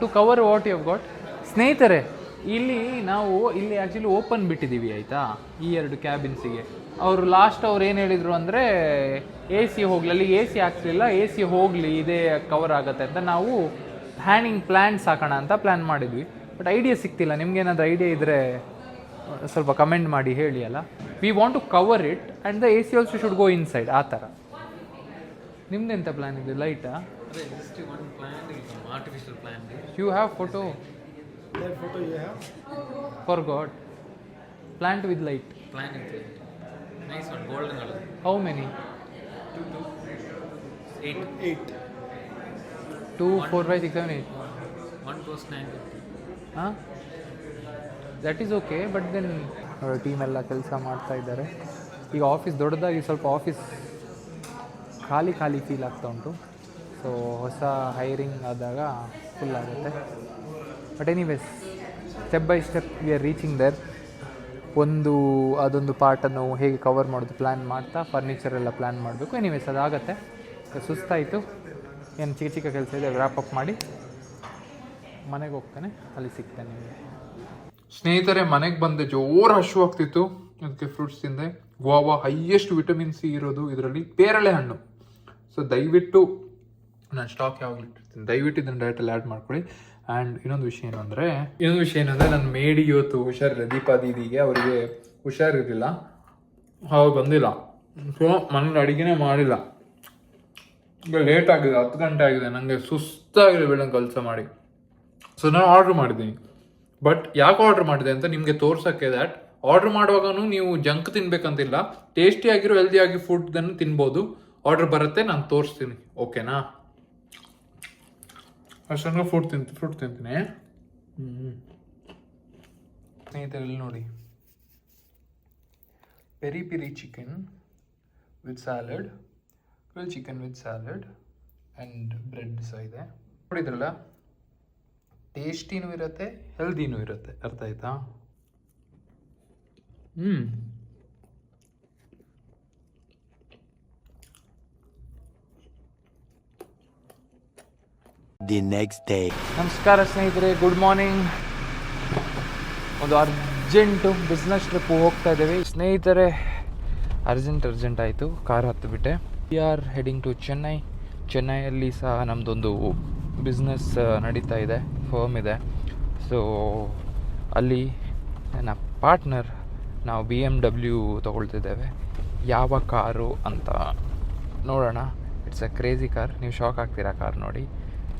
to cover what you got. ಸ್ನೇಹಿತರೆ, ಇಲ್ಲಿ ನಾವು ಇಲ್ಲಿ ಆ್ಯಕ್ಚುಲಿ ಓಪನ್ ಬಿಟ್ಟಿದ್ದೀವಿ ಆಯಿತಾ, ಈ 2 ಕ್ಯಾಬಿನ್ಸಿಗೆ. ಅವರು ಲಾಸ್ಟ್ ಅವ್ರು ಏನು ಹೇಳಿದರು ಅಂದರೆ ಎ ಸಿ ಹೋಗಲಿ, ಅಲ್ಲಿ ಎ ಸಿ ಹಾಕ್ಸಲಿಲ್ಲ, ಎ ಸಿ ಹೋಗಲಿ ಇದೇ ಕವರ್ ಆಗುತ್ತೆ ಅಂತ ನಾವು ಹ್ಯಾಂಗಿಂಗ್ ಪ್ಲ್ಯಾಂಟ್ಸ್ ಹಾಕೋಣ ಅಂತ ಪ್ಲ್ಯಾನ್ ಮಾಡಿದ್ವಿ. ಬಟ್ ಐಡಿಯಾ ಸಿಗ್ತಿಲ್ಲ. ನಿಮ್ಗೇನಾದರೂ ಐಡಿಯಾ ಇದ್ದರೆ ಸ್ವಲ್ಪ ಕಮೆಂಟ್ ಮಾಡಿ ಹೇಳಿ ಅಲ್ಲ. We want to cover it and the A C also should go inside, ಆ ಥರ. ನಿಮ್ದೆಂತ ಪ್ಲ್ಯಾನ್ ಇದೆ? ಲೈಟಾ? You have photo? That photo you have? For God. Plant with light. Plant with light. Nice one, golden color. How many? 8. 2, 4, 5, 6, 7, 8. 1 cost 950. ಹಾಂ, that is okay. But then team ಎಲ್ಲ ಕೆಲಸ ಮಾಡ್ತಾ ಇದ್ದಾರೆ. ಈಗ ಆಫೀಸ್ ದೊಡ್ಡದಾಗಿ ಸ್ವಲ್ಪ ಆಫೀಸ್ ಖಾಲಿ ಫೀಲ್ ಆಗ್ತಾ ಉಂಟು. ಸೊ ಹೊಸ ಹೈರಿಂಗ್ ಆದಾಗ ಫುಲ್ ಆಗುತ್ತೆ. But anyways, step by step we are reaching there. ಅದೊಂದು ಪಾರ್ಟನ್ನು ಹೇಗೆ ಕವರ್ ಮಾಡೋದು ಪ್ಲ್ಯಾನ್ ಮಾಡ್ತಾ, ಫರ್ನಿಚರ್ ಎಲ್ಲ ಪ್ಲ್ಯಾನ್ ಮಾಡಬೇಕು. ಎನಿವೇಸ್ ಅದಾಗತ್ತೆ. ಸುಸ್ತಾಯಿತು, ಏನು ಚಿಕ್ಕ ಕೆಲಸ ಇದೆ ವ್ರ್ಯಾಪ್ ಅಪ್ ಮಾಡಿ ಮನೆಗೆ ಹೋಗ್ತಾನೆ, ಅಲ್ಲಿ ಸಿಗ್ತಾನೆ ನಿಮಗೆ. ಸ್ನೇಹಿತರೆ, ಮನೆಗೆ ಬಂದೆ, ಜೋರು ಹಶು ಆಗ್ತಿತ್ತು, ಅದಕ್ಕೆ ಫ್ರೂಟ್ಸ್ ತಿಂದೆ. ಗೋವಾ ಹೈಯೆಸ್ಟ್ ವಿಟಮಿನ್ ಸಿ ಇರೋದು ಇದರಲ್ಲಿ, ಪೇರಳೆ ಹಣ್ಣು. ಸೊ ದಯವಿಟ್ಟು ನಾನು ಸ್ಟಾಕ್ ಯಾವಾಗಲೂ ಇಟ್ಟಿರ್ತೀನಿ, ದಯವಿಟ್ಟು ಇದನ್ನು ಡಯಟಲ್ಲಿ ಆ್ಯಡ್ ಮಾಡ್ಕೊಳ್ಳಿ. ಆ್ಯಂಡ್ ಇನ್ನೊಂದು ವಿಷಯ ಏನು ಅಂದರೆ ನನ್ನ ಮೇಡಿ ಇವತ್ತು ಹುಷಾರಿಲ್ಲ, ದೀಪಾ ದೀದಿಗೆ ಅವರಿಗೆ ಹುಷಾರಿರಲಿಲ್ಲ, ಅವಾಗ ಬಂದಿಲ್ಲ. ಸೊ ಮನೇಲಿ ಅಡುಗೆನೇ ಮಾಡಿಲ್ಲ. ಈಗ ಲೇಟ್ ಆಗಿದೆ, 10 ಗಂಟೆ ಆಗಿದೆ, ನನಗೆ ಸುಸ್ತಾಗಿದೆ ಬೆಳಗ್ಗೆ ಕೆಲಸ ಮಾಡಿ. ಸೊ ನಾನು ಆರ್ಡ್ರ್ ಮಾಡಿದ್ದೀನಿ. ಬಟ್ ಯಾಕೆ ಆರ್ಡ್ರ್ ಮಾಡಿದೆ ಅಂತ ನಿಮಗೆ ತೋರ್ಸೋಕ್ಕೆ, ದ್ಯಾಟ್ ಆರ್ಡ್ರ್ ಮಾಡುವಾಗೂ ನೀವು ಜಂಕ್ ತಿನ್ಬೇಕಂತಿಲ್ಲ, ಟೇಸ್ಟಿಯಾಗಿರೋ ಹೆಲ್ದಿಯಾಗಿ ಫುಡ್ದನ್ನು ತಿನ್ಬೋದು. ಆರ್ಡ್ರ್ ಬರುತ್ತೆ, ನಾನು ತೋರಿಸ್ತೀನಿ, ಓಕೆನಾ? ಅಷ್ಟೊಂದು ಫ್ರೂಟ್ ತಿಂತೀನಿ. ಸ್ನೇಹಿತರಲ್ಲಿ ನೋಡಿ, peri peri chicken with salad, grill chicken with salad and bread ಸಹ ಇದೆ. ನೋಡಿದ್ರಲ್ಲ, ಟೇಸ್ಟಿನೂ ಇರುತ್ತೆ, ಹೆಲ್ದಿನೂ ಇರುತ್ತೆ. ಅರ್ಥ ಆಯ್ತಾ? The next day. ನಮಸ್ಕಾರ ಸ್ನೇಹಿತರೆ, ಗುಡ್ ಮಾರ್ನಿಂಗ್. ಒಂದು ಅರ್ಜೆಂಟು ಬಿಸ್ನೆಸ್ ಟ್ರಿಪ್ಪು ಹೋಗ್ತಾ ಇದ್ದೇವೆ ಸ್ನೇಹಿತರೆ. ಅರ್ಜೆಂಟ್ ಆಯಿತು, ಕಾರ್ ಹತ್ತಿಬಿಟ್ಟೆ. ವಿ ಆರ್ ಹೆಡಿಂಗ್ ಟು ಚೆನ್ನೈಯಲ್ಲಿ ಸಹ ನಮ್ಮದೊಂದು ಬಿಸ್ನೆಸ್ ನಡೀತಾ ಇದೆ, ಫರ್ಮ್ ಇದೆ. ಸೊ ಅಲ್ಲಿ ನನ್ನ ಪಾರ್ಟ್ನರ್ ನಾವು BMW ತೊಗೊಳ್ತಿದ್ದೇವೆ. ಯಾವ ಕಾರು ಅಂತ ನೋಡೋಣ. ಇಟ್ಸ್ ಅ ಕ್ರೇಜಿ ಕಾರ್, ನೀವು ಶಾಕ್ ಆಗ್ತೀರಾ ಕಾರ್ ನೋಡಿ.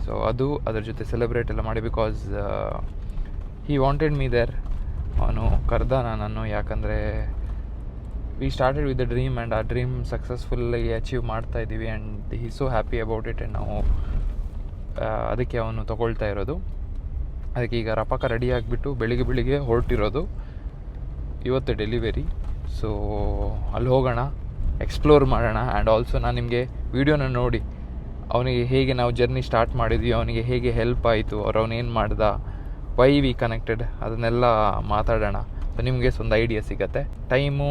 ಸೊ ಅದ್ರ ಜೊತೆ ಸೆಲೆಬ್ರೇಟ್ ಎಲ್ಲ ಮಾಡಿ, because he wanted me there. ಅವನು ಕರೆದ ನನ್ನನ್ನು, ಯಾಕಂದರೆ we started with the dream and ಆ ಡ್ರೀಮ್ ಸಕ್ಸಸ್ಫುಲ್ಲಿ ಅಚೀವ್ ಮಾಡ್ತಾ ಇದ್ದೀವಿ. And he so happy about it. And ನಾವು ಅದಕ್ಕೆ ಅವನು ತೊಗೊಳ್ತಾ ಇರೋದು. ಅದಕ್ಕೆ ಈಗ ರಪಕ ರೆಡಿ ಆಗಿಬಿಟ್ಟು ಬೆಳಿಗ್ಗೆ ಹೊರಟಿರೋದು. ಇವತ್ತು ಡೆಲಿವರಿ. ಸೊ ಅಲ್ಲಿ ಹೋಗೋಣ, ಎಕ್ಸ್ಪ್ಲೋರ್ ಮಾಡೋಣ. ಆ್ಯಂಡ್ ಆಲ್ಸೋ ನಾನು ನಿಮಗೆ ವೀಡಿಯೋನ ನೋಡಿ ಅವನಿಗೆ ಹೇಗೆ ನಾವು ಜರ್ನಿ ಸ್ಟಾರ್ಟ್ ಮಾಡಿದ್ವಿ, ಅವನಿಗೆ ಹೇಗೆ ಹೆಲ್ಪ್ ಆಯಿತು, ಅವನೇನು ಮಾಡ್ದ, ವೈ ವಿ ಕನೆಕ್ಟೆಡ್, ಅದನ್ನೆಲ್ಲ ಮಾತಾಡೋಣ. ಸೊ ನಿಮಗೆ ಒಂದು ಐಡಿಯಾ ಸಿಗತ್ತೆ. ಟೈಮು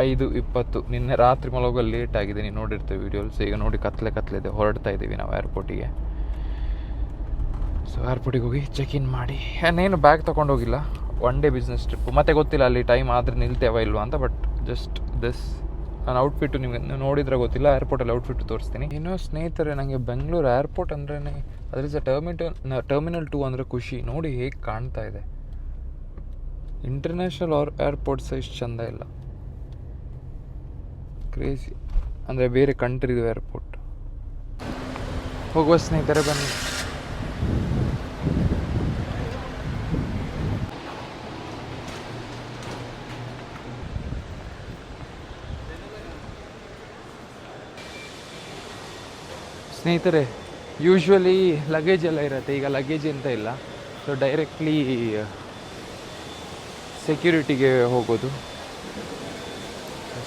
5:20. ನಿನ್ನೆ ರಾತ್ರಿ ಮಲಗೋಲ್ಲಿ ಲೇಟ್ ಆಗಿದೆ, ನೀವು ನೋಡಿರ್ತೀವಿ ವೀಡಿಯೋಸ್. ಈಗ ನೋಡಿ ಕತ್ಲೆ ಹೊರಡ್ತಾ ಇದ್ದೀವಿ ನಾವು ಏರ್ಪೋರ್ಟಿಗೆ. ಸೊ ಏರ್ಪೋರ್ಟಿಗೆ ಹೋಗಿ ಚೆಕ್ ಇನ್ ಮಾಡಿ, ಏನೇನು ಬ್ಯಾಗ್ ತೊಗೊಂಡೋಗಿಲ್ಲ, 1 ಡೇ ಬಿಸ್ನೆಸ್ ಟ್ರಿಪ್ಪು. ಮತ್ತೆ ಗೊತ್ತಿಲ್ಲ ಅಲ್ಲಿ ಟೈಮ್ ಆದರೆ ನಿಲ್ತೇವ ಇಲ್ವಾ ಅಂತ. ಬಟ್ ಜಸ್ಟ್ ದಿಸ್ ನಾನು ಔಟ್ಫಿಟ್ಟು ನಿಮಗೆ ನೋಡಿದ್ರೆ ಗೊತ್ತಿಲ್ಲ, ಏರ್ಪೋರ್ಟಲ್ಲಿ ಔಟ್ಫಿಟ್ಟು ತೋರಿಸ್ತೀನಿ. ಇನ್ನೂ ಸ್ನೇಹಿತರೆ, ನನಗೆ ಬೆಂಗಳೂರು ಏರ್ಪೋರ್ಟ್ ಅಂದ್ರೇ ಅದರಿಂದ ಟರ್ಮಿನಲ್ 2 ಅಂದರೆ ಖುಷಿ. ನೋಡಿ ಹೇಗೆ ಕಾಣ್ತಾ ಇದೆ. ಇಂಟರ್ನ್ಯಾಷನಲ್ ಏರ್ಪೋರ್ಟ್ಸ್ ಇಷ್ಟು ಚೆಂದ ಇಲ್ಲ, ಕ್ರೇಜಿ. ಅಂದರೆ ಬೇರೆ ಕಂಟ್ರಿದು ಏರ್ಪೋರ್ಟ್. ಹೋಗುವ ಸ್ನೇಹಿತರೆ, ಬನ್ನಿ. ಸ್ನೇಹಿತರೆ, ಯೂಶ್ವಲಿ ಲಗೇಜ್ ಎಲ್ಲ ಇರುತ್ತೆ, ಈಗ ಲಗೇಜ್ ಅಂತ ಇಲ್ಲ. ಸೊ ಡೈರೆಕ್ಟ್ಲಿ ಸೆಕ್ಯೂರಿಟಿಗೆ ಹೋಗೋದು.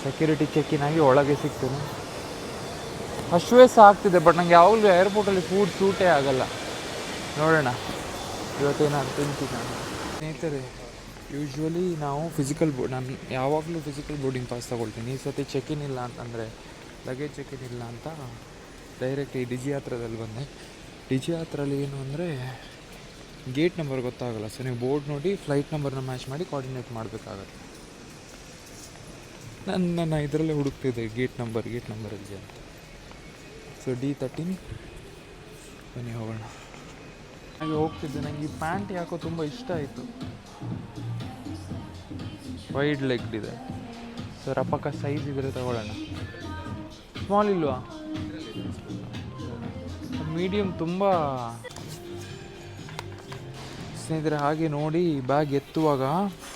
ಸೆಕ್ಯೂರಿಟಿ ಚೆಕ್ಕಿನ್ ಆಗಿ ಒಳಗೆ ಸಿಗ್ತೇನೆ. ಹಶ್ವೇ ಸಹ ಆಗ್ತಿದೆ, ಬಟ್ ನನಗೆ ಯಾವಾಗಲೂ ಏರ್ಪೋರ್ಟಲ್ಲಿ ಫುಡ್ ಸೂಟೇ ಆಗಲ್ಲ. ನೋಡೋಣ ಇವತ್ತೇನಾದ್ರು ತಿಂತೀನಿ ನಾನು. ಸ್ನೇಹಿತರೆ, ಯೂಶ್ವಲಿ ನಾವು ನಾನು ಯಾವಾಗಲೂ ಫಿಸಿಕಲ್ ಬೋರ್ಡಿಂಗ್ ಪಾಸ್ ತೊಗೊಳ್ತೀನಿ. ಈ ಸತಿ ಚೆಕ್ಕಿನ್ ಇಲ್ಲ ಅಂತಂದರೆ, ಲಗೇಜ್ ಚೆಕ್ಕಿನ್ ಇಲ್ಲ ಅಂತ ಡೈರೆಕ್ಟ್ ಈ ಡಿಜಿ ಯಾತ್ರದಲ್ಲಿ ಬಂದೆ. ಡಿಜಿ ಯಾತ್ರಲ್ಲಿ ಏನು ಅಂದರೆ ಗೇಟ್ ನಂಬರ್ ಗೊತ್ತಾಗಲ್ಲ. ಸೊ ನೀವು ಬೋರ್ಡ್ ನೋಡಿ ಫ್ಲೈಟ್ ನಂಬರ್ನ ಮ್ಯಾಚ್ ಮಾಡಿ ಕೋಆರ್ಡಿನೇಟ್ ಮಾಡಬೇಕಾಗತ್ತೆ. ನನ್ನ ಇದರಲ್ಲೇ ಹುಡುಕ್ತಿದ್ದೆ ಗೇಟ್ ನಂಬರ್ ಇದೆಯಾ ಅಂತ. ಸೊ D13 ಬನ್ನಿ ಹೋಗೋಣ. ಹಾಗೆ ಹೋಗ್ತಿದ್ದೆ. ನನಗೆ ಈ ಪ್ಯಾಂಟ್ ಯಾಕೋ ತುಂಬ ಇಷ್ಟ ಆಯಿತು. ವೈಡ್ ಲೆಗ್ ಇದೆ. ಸೊ ರಪ್ಪಕ್ಕ ಸೈಜ್ ಇದ್ರೆ ತಗೊಳ್ಳೋಣ. ಸ್ಮಾಲ್ ಇಲ್ವಾ? ಮೀಡಿಯಮ್ ತುಂಬ ಸ್ನೇಹಿತರೆ. ಹಾಗೆ ನೋಡಿ ಬ್ಯಾಗ್ ಎತ್ತುವಾಗ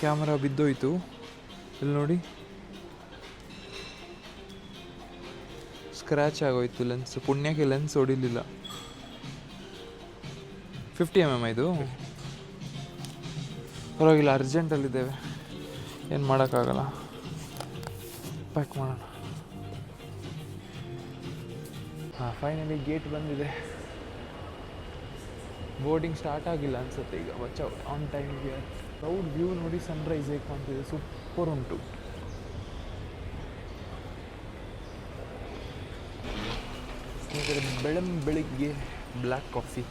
ಕ್ಯಾಮರಾ ಬಿದ್ದೋಯ್ತು. ಇಲ್ಲಿ ನೋಡಿ ಸ್ಕ್ರ್ಯಾಚ್ ಆಗೋಯ್ತು ಲೆನ್ಸ್. ಪುಣ್ಯಕ್ಕೆ ಲೆನ್ಸ್ ಹೊಡಿಲಿಲ್ಲ. 50 mm ಇದು. ಪರವಾಗಿಲ್ಲ, ಅರ್ಜೆಂಟಲ್ಲಿದ್ದೇವೆ, ಏನು ಮಾಡೋಕ್ಕಾಗಲ್ಲ. ಪ್ಯಾಕ್ ಮಾಡೋಣ. ಹಾಂ, ಫೈನಲಿ ಗೇಟ್ ಬಂದಿದೆ. ಬೋರ್ಡಿಂಗ್ ಸ್ಟಾರ್ಟ್ ಆಗಿಲ್ಲ ಅನ್ಸುತ್ತೆ ಈಗ. ಬಚಾವ್ ಆನ್ ಟೈಮ್ಗೆ. ಕ್ಲೌಡ್ ವ್ಯೂ ನೋಡಿ, ಸನ್ರೈಸ್ ಹೇಗೆ ಕಾಣ್ತಿದೆ, ಸೂಪರ್ ಉಂಟು. ಬೆಳಗ್ಗೆ ಬ್ಲ್ಯಾಕ್ ಕಾಫಿ,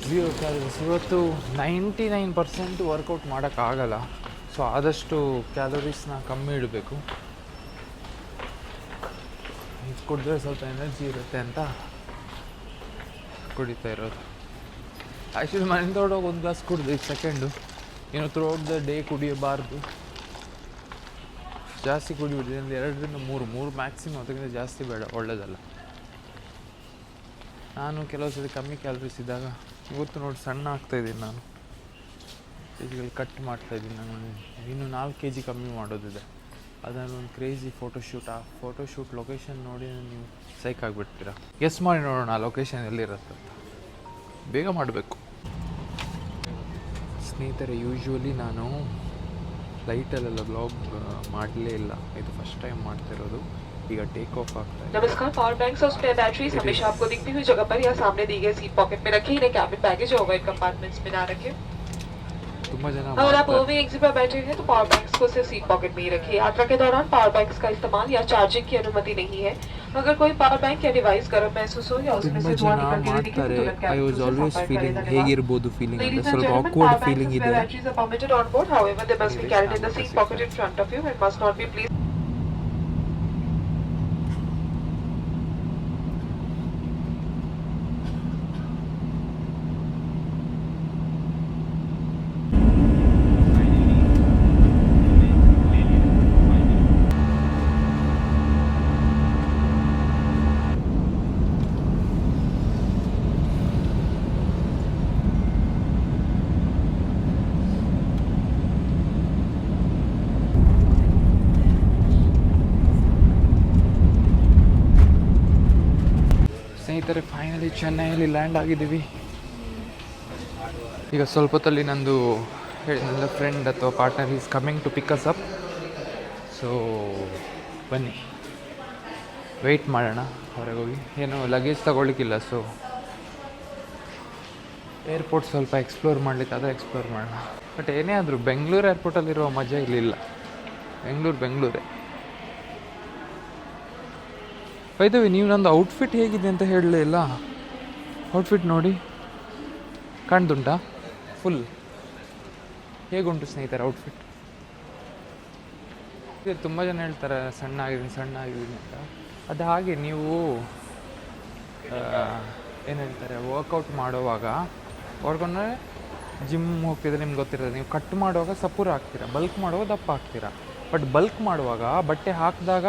0 ಕ್ಯಾಲರೀಸ್. ಇವತ್ತು 99% ವರ್ಕೌಟ್ ಮಾಡೋಕ್ಕಾಗಲ್ಲ. ಸೊ ಆದಷ್ಟು ಕ್ಯಾಲರೀಸ್ನ ಕಮ್ಮಿ ಇಡಬೇಕು. ಇದು ಕುಡಿದ್ರೆ ಸ್ವಲ್ಪ ಎನರ್ಜಿ ಇರುತ್ತೆ ಅಂತ ಕುಡಿತಾ ಇರೋದು. ಆ್ಯಕ್ಚುಲಿ ಮನೆಯಿಂದ ಹೊರಡೋಗಿ 1 ಗ್ಲಾಸ್ ಕುಡಿದು, ಈಗ ಸೆಕೆಂಡು. ಏನೋ ಥ್ರೂಔಟ್ ದ ಡೇ ಕುಡಿಯಬಾರ್ದು. ಜಾಸ್ತಿ ಕುಡಿಬಿಡ್ತೀನಿ. 2 ರಿಂದ 3 ಮ್ಯಾಕ್ಸಿಮಮ್, ಅದಕ್ಕಿಂತ ಜಾಸ್ತಿ ಬೇಡ, ಒಳ್ಳೆಯದಲ್ಲ. ನಾನು ಕೆಲವು ಸಲ ಕಮ್ಮಿ ಕ್ಯಾಲರೀಸ್ ಇದ್ದಾಗ, ಇವತ್ತು ನೋಡಿ ಸಣ್ಣ ಆಗ್ತಾಯಿದ್ದೀನಿ ನಾನು. ಕೆಜಿಗಳು ಕಟ್ ಮಾಡ್ತಾಯಿದ್ದೀನಿ. ನಾನು ಇನ್ನೂ 4 kg ಕಮ್ಮಿ ಮಾಡೋದಿದೆ. ಅದನ್ನು ಒಂದು ಕ್ರೇಜಿ ಫೋಟೋಶೂಟ್. ಆ ಫೋಟೋಶೂಟ್ ಲೊಕೇಶನ್ ನೋಡಿ ನೀವು ಸೈಕ್ ಆಗಿಬಿಡ್ತೀರಾ. ಗೆಸ್ ಮಾಡಿ ನೋಡೋಣ ಆ ಲೊಕೇಶನ್ ಎಲ್ಲಿರುತ್ತೆ ಅಂತ. ಬೇಗ ಮಾಡಬೇಕು ಸ್ನೇಹಿತರೆ. ಯೂಶ್ವಲಿ ನಾನು ಫ್ಲೈಟಲ್ಲೆಲ್ಲ ಬ್ಲಾಗ್ ಮಾಡಲೇ ಇಲ್ಲ. ಇದು ಫಸ್ಟ್ ಟೈಮ್ ಮಾಡ್ತಿರೋದು. ಈಗ ಟೇಕ್ ಆಫ್ ಆಗ್ತಾ है। नमस्कार। पावर बैंक्स और स्पेयर बैटरीज हमेशा आपको दिखती हुई जगह पर या सामने दी गई सीट पॉकेट में रखें। इन्हें कैबिन बैगेज और ओवरहेड कंपार्टमेंट्स में ना रखें। ತುಂಬಾ जन अगर आप ओवर एग्जिट पर बैठे हैं तो पावर बैंक्स को सिर्फ सीट पॉकेट में ही रखें। यात्रा के दौरान पावर बैंक्स का इस्तेमाल या चार्जिंग की अनुमति नहीं है। अगर कोई पावर बैंक या डिवाइस गर्म महसूस हो या उसमें से धुआं निकलते हुए दिखे तो तुरंत I was कैबिन always से feeling संपर्क ಹೇಗಿರಬಹುದು ಫೀಲಿಂಗ್ करें। ಅಂತ. Ladies and ಸ್ವಲ್ಪ gentlemen, awkward power feeling banks and ಇದೆ. spare batteries are permitted on board. However, they must be carried in the seat pocket in front of you and must not be placed. ಸ್ನೇಹಿತರೆ, finally ಚೆನ್ನೈಯಲ್ಲಿ land ಆಗಿದ್ದೀವಿ. ಈಗ ಸ್ವಲ್ಪ ಹೊತ್ತಲ್ಲಿ ನನ್ನ friend ಅಥವಾ partner is coming to pick us up. So ಬನ್ನಿ wait ಮಾಡೋಣ ಹೊರಗೆ ಹೋಗಿ. ಏನು ಲಗೇಜ್ ತಗೊಳ್ಳಿಕ್ಕಿಲ್ಲ. ಸೊ ಏರ್ಪೋರ್ಟ್ ಸ್ವಲ್ಪ ಎಕ್ಸ್ಪ್ಲೋರ್ ಮಾಡಲಿಕ್ಕೆ, ಅದೇ ಎಕ್ಸ್ಪ್ಲೋರ್ ಮಾಡೋಣ. ಬಟ್ ಏನೇ ಆದರೂ ಬೆಂಗಳೂರು ಏರ್ಪೋರ್ಟಲ್ಲಿರೋ ಮಜಾ ಇಲ್ಲಿಲ್ಲ. ಬೆಂಗಳೂರೇ. ಬೈದವಿ, ನೀವು ನಂದು ಔಟ್ಫಿಟ್ ಹೇಗಿದೆ ಅಂತ ಹೇಳಲೇ ಇಲ್ಲ. ಔಟ್ಫಿಟ್ ನೋಡಿ, ಕಾಣ್ದುಂಟಾ? ಫುಲ್ ಹೇಗುಂಟು ಸ್ನೇಹಿತರೆ ಔಟ್ಫಿಟ್? ತುಂಬ ಜನ ಹೇಳ್ತಾರೆ ಸಣ್ಣ ಆಗಿದ್ದೀನಿ ಅಂತ. ಅದು ಹಾಗೆ ನೀವು ಏನು ಹೇಳ್ತಾರೆ, ವರ್ಕೌಟ್ ಮಾಡುವಾಗ ಹೊರ್ಕೊಂಡ್ರೆ ಜಿಮ್ ಹೋಗ್ತಿದ್ರೆ ನಿಮ್ಗೆ ಗೊತ್ತಿರೋದು, ನೀವು ಕಟ್ ಮಾಡುವಾಗ ಸಪೂರ ಆಗ್ತೀರಾ, ಬಲ್ಕ್ ಮಾಡುವಾಗ ದಪ್ಪ ಆಗ್ತೀರಾ. ಬಟ್ ಬಲ್ಕ್ ಮಾಡುವಾಗ ಬಟ್ಟೆ ಹಾಕಿದಾಗ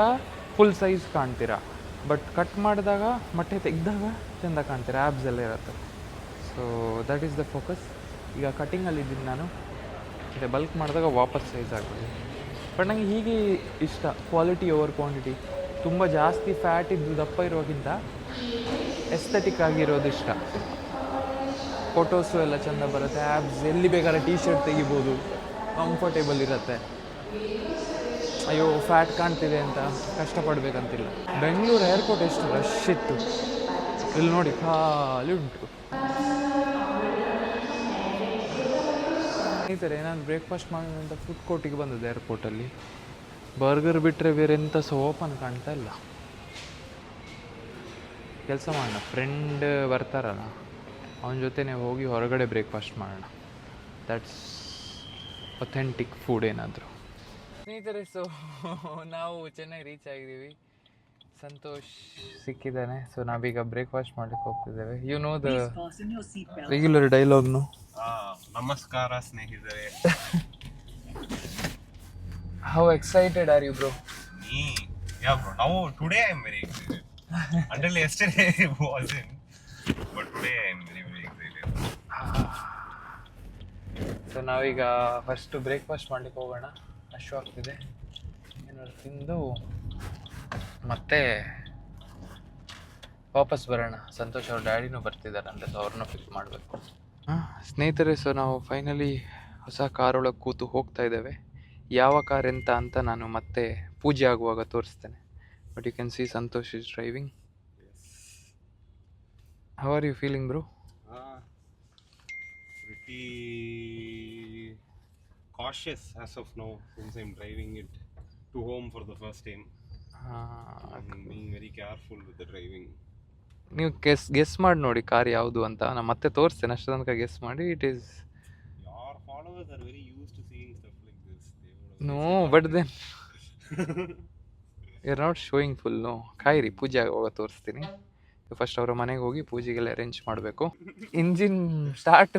ಫುಲ್ ಸೈಜ್ ಕಾಣ್ತೀರಾ. ಬಟ್ ಕಟ್ ಮಾಡಿದಾಗ ಮೊಟ್ಟೆ ತೆಗೆದಾಗ ಚೆಂದ ಕಾಣ್ತೀರಾ, ಆ್ಯಬ್ಸ್ ಎಲ್ಲ ಇರುತ್ತೆ. So that is the focus. ಈಗ ಕಟ್ಟಿಂಗಲ್ಲಿದ್ದೀನಿ ನಾನು. ಮತ್ತು ಬಲ್ಕ್ ಮಾಡಿದಾಗ ವಾಪಸ್ ಸೈಜ್ ಆಗ್ಬೋದು. ಬಟ್ ನನಗೆ ಹೀಗೆ ಇಷ್ಟ, ಕ್ವಾಲಿಟಿ ಓವರ್ ಕ್ವಾಂಟಿಟಿ. ತುಂಬ ಜಾಸ್ತಿ ಫ್ಯಾಟ್ ಇದ್ದು ದಪ್ಪ ಇರೋಕ್ಕಿಂತ ಎಸ್ಥೆಟಿಕ್ ಆಗಿರೋದು ಇಷ್ಟ. ಫೋಟೋಸು ಎಲ್ಲ ಚೆಂದ ಬರುತ್ತೆ, ಆ್ಯಬ್ಸ್ ಎಲ್ಲಿ ಬೇಕಾದ್ರೆ ಟೀ ಶರ್ಟ್ ತೆಗಿಬೋದು, ಕಂಫರ್ಟೇಬಲ್ ಇರುತ್ತೆ. ಅಯ್ಯೋ ಫ್ಯಾಟ್ ಕಾಣ್ತಿದೆ ಅಂತ ಕಷ್ಟಪಡಬೇಕಂತಿಲ್ಲ. ಬೆಂಗಳೂರು ಏರ್ಪೋರ್ಟ್ ಎಷ್ಟು ರಶ್ ಇತ್ತು, ಇಲ್ಲಿ ನೋಡಿ ಖಾಲಿ ಉಂಟು. ಸ್ನೇಹಿತರೆ, ನಾನು ಬ್ರೇಕ್ಫಾಸ್ಟ್ ಮಾಡೋದಂತ ಫುಡ್ ಕೋರ್ಟಿಗೆ ಬಂದದ್ದು ಏರ್ಪೋರ್ಟಲ್ಲಿ. ಬರ್ಗರ್ ಬಿಟ್ಟರೆ ಬೇರೆ ಎಂಥ ಸಹ ಓಪನ್ ಕಾಣ್ತಾ ಇಲ್ಲ. ಕೆಲಸ ಮಾಡೋಣ, ಫ್ರೆಂಡ್ ಬರ್ತಾರಲ್ಲ ಅವನ ಜೊತೆನೇ ಹೋಗಿ ಹೊರಗಡೆ ಬ್ರೇಕ್ಫಾಸ್ಟ್ ಮಾಡೋಣ. ದಟ್ಸ್ ಅಥೆಂಟಿಕ್ ಫುಡ್ ಏನಾದರೂ. ಸ್ನೇಹಿತರೆ, ಸೊ ನಾವು ಚೆನ್ನೈ ರೀಚ್ ಆಗಿದ್ದೀವಿ. ಸಂತೋಷ್ ಸಿಕ್ಕಿದ್ದಾನೆ. ಸೊ ನಾವೀಗ ಬ್ರೇಕ್ಫಾಸ್ಟ್ ಮಾಡ್ಲಿಕ್ಕೆ ಹೋಗ್ತಿದ್ದೇವೆ. ಯು ನೋ ದ ರೆಗ್ಯುಲರ್ ಡೈಲಾಗ್ನು. ನಮಸ್ಕಾರ ಸ್ನೇಹಿತರೆ. How excited are you, bro? Yeah, bro. Now today I am very excited. Until yesterday I wasn't, but today I am very very excited. So ನಾವೀಗ first breakfast ಮಾಡ್ಲಿಕ್ಕೆ ಹೋಗೋಣ. ಅಷ್ಟು ಆಗ್ತಿದೆ. ಏನಾದ್ರು ತಿಂದು ಮತ್ತೆ ವಾಪಸ್ ಬರೋಣ. ಸಂತೋಷ್ ಅವ್ರ ಡ್ಯಾಡಿನೂ ಬರ್ತಿದ್ದಾರಂತೆ, ಸೊ ಅವ್ರನ್ನೂ ಪಿಕ್ ಮಾಡಬೇಕು. ಸ್ನೇಹಿತರೆ, ಸೊ ನಾವು ಫೈನಲಿ ಹೊಸ ಕಾರೊಳಗೆ ಕೂತು ಹೋಗ್ತಾ ಇದ್ದೇವೆ. ಯಾವ ಕಾರ್ ಎಂತ ಅಂತ ನಾನು ಮತ್ತೆ ಪೂಜೆ ಆಗುವಾಗ ತೋರಿಸ್ತೇನೆ. But you can see Santosh is driving. How are you feeling, bro? Pretty cautious as of now since I'm driving it to home for the first time. I'm being very careful with the driving. ನೀವು guess ಮಾಡಿ ನೋಡಿ car ಯಾವುದು ಅಂತ. ನಾನು ಮತ್ತೆ ತೋರಿಸ್ತೇನೆ, ಅಷ್ಟು ತನಕ ಗೆಸ್ ಮಾಡಿ. It is Your followers are very used to seeing stuff like this. No, but then you are not showing full. No, ಕಾಯಿರಿ, ಪೂಜೆ ಆಗುವಾಗ ತೋರಿಸ್ತೀನಿ. ಫಸ್ಟ್ ಅವರ ಮನೆಗೆ ಹೋಗಿ ಪೂಜೆಗೆಲ್ಲ ಅರೇಂಜ್ ಮಾಡಬೇಕು. ಇಂಜಿನ್ ಸ್ಟಾರ್ಟ್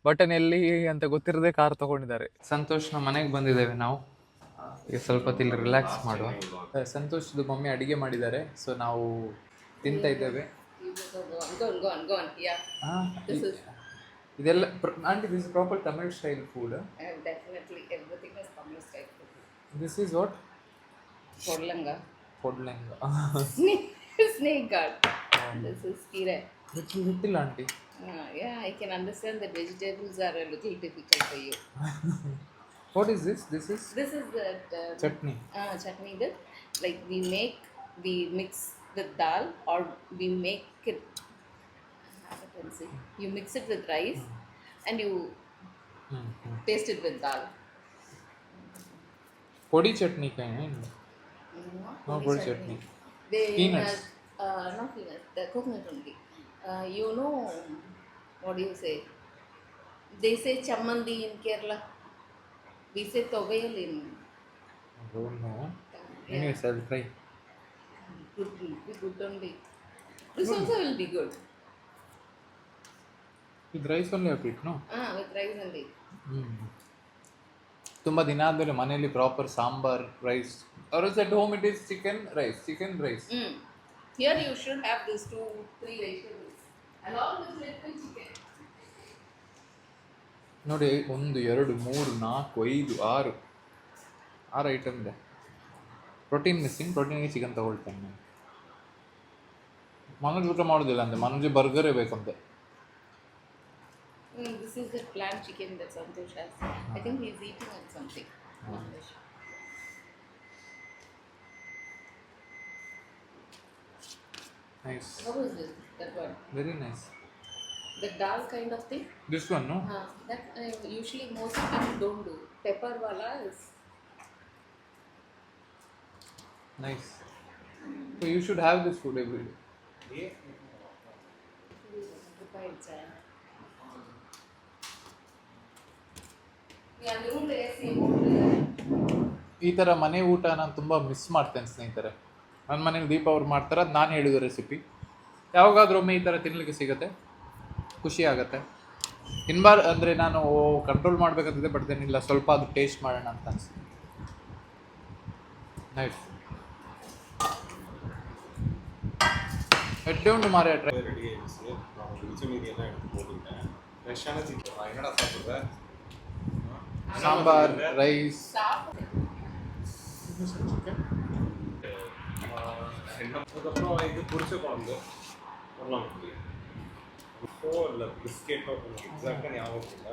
ಬಟನ್ ಎಲ್ಲಿ ಅಂತ ಗೊತ್ತಿರದೆ ಕಾರ್ ತೊಗೊಂಡಿದ್ದಾರೆ. ಸಂತೋಷ್ನ ಮನೆಗೆ ಬಂದಿದ್ದೇವೆ ನಾವು. ಈಗ ಸ್ವಲ್ಪ ತಿಲ್ಲಿ ರಿಲ್ಯಾಕ್ಸ್ ಮಾಡುವ. ಸಂತೋಷ್ದು ಮಮ್ಮಿ ಅಡುಗೆ ಮಾಡಿದ್ದಾರೆ, ಸೊ ನಾವು ತಿಂತಾ ಇದ್ದೇವೆ. ಇದೆಲ್ಲ aunty, this is proper Tamil style food. Definitely, everything is Tamil style food. This is what? Podlanga. Podlanga. Snake guard. This is kire. ಗೊತ್ತಿಲ್ಲ aunty. Yeah, I can understand that vegetables are a little difficult for you. What is this? This is that chutney. Chutney that like we mix the dal or we make it. You mix it with rice and you taste it with dal. Podi chutney kind of. No, podi chutney. Peanuts. Not peanuts. The coconut only. You know, what do you say? They say chammandi in Kerala. We say togayal in. I don't know. Anyways, I'll try. Good only. This also will be good. With rice only have it, no? With rice only. ತುಂಬ ದಿನ ಆದಮೇಲೆ ಮನೆಯಲ್ಲಿ proper sambar, rice. Or else at home it is chicken, rice. Here you should have these 2-3 vegetables along with little chicken. ನೋಡಿ, 1 2 3 4 5 6 item ಇದೆ. Protein missing. ಪ್ರೋಟೀನ್ಗೆ chicken ತಗೊಳ್ತೇನೆ ನಾನು. ಮನೋಜ್ ಊಟ ಮಾಡೋದಿಲ್ಲ ಅಂತೆ, ಮನೋಜ್ ಬರ್ಗರೇ ಬೇಕಂತೆ. This is the plant chicken that Santosh has. I think he's eating at something. Nice. How is this? That one? Very nice. The dal kind of thing? This one, no? That usually most people don't do. Pepper wala is... Nice. So you should have this food every day. ಈ ಥರ ಮನೆ ಊಟ ನಾನು ತುಂಬ miss ಮಾಡ್ತೇನೆ ಸ್ನೇಹಿತರೆ. ನನ್ನ ಮನೇಲಿ ದೀಪ ಅವ್ರು ಮಾಡ್ತಾರೆ, ಅದು ನಾನು ಹೇಳಿದ ರೆಸಿಪಿ. ಯಾವಾಗಾದ್ರೂ ಒಮ್ಮೆ ಈ ಥರ ತಿನ್ನಲಿಕ್ಕೆ ಸಿಗುತ್ತೆ, ಖುಷಿ ಆಗುತ್ತೆ. ಇನ್ಬಾರ್ ಅಂದರೆ ನಾನು ಕಂಟ್ರೋಲ್ ಮಾಡಬೇಕಂತಿದೆ, ಬಟ್ ಏನಿಲ್ಲ, ಸ್ವಲ್ಪ ಅದು ಟೇಸ್ಟ್ ಮಾಡೋಣ ಅಂತ ಅನಿಸ್ತು. ನೈಸ್. ಎಡ್ಡುಂಡು ಮಾರೇ ಟ್ರೈ. ரெடி ஆயிடுச்சு. நான் மிச்ச மீதி எல்லாம் எடுத்து போட்டுட்டேன். ஃப்ரெஷ்ஷான சிக்கன். என்னடா சாப்பிடுற? ಸಾಂಬಾರ್, ರೈಸ್. அதுக்கப்புறம் இது புரிச்ச குழம்பு வரலாம். இல்லை பிஸ்கெட்டோ எக்ஸாக்டாக ஞாபகம் இல்லை.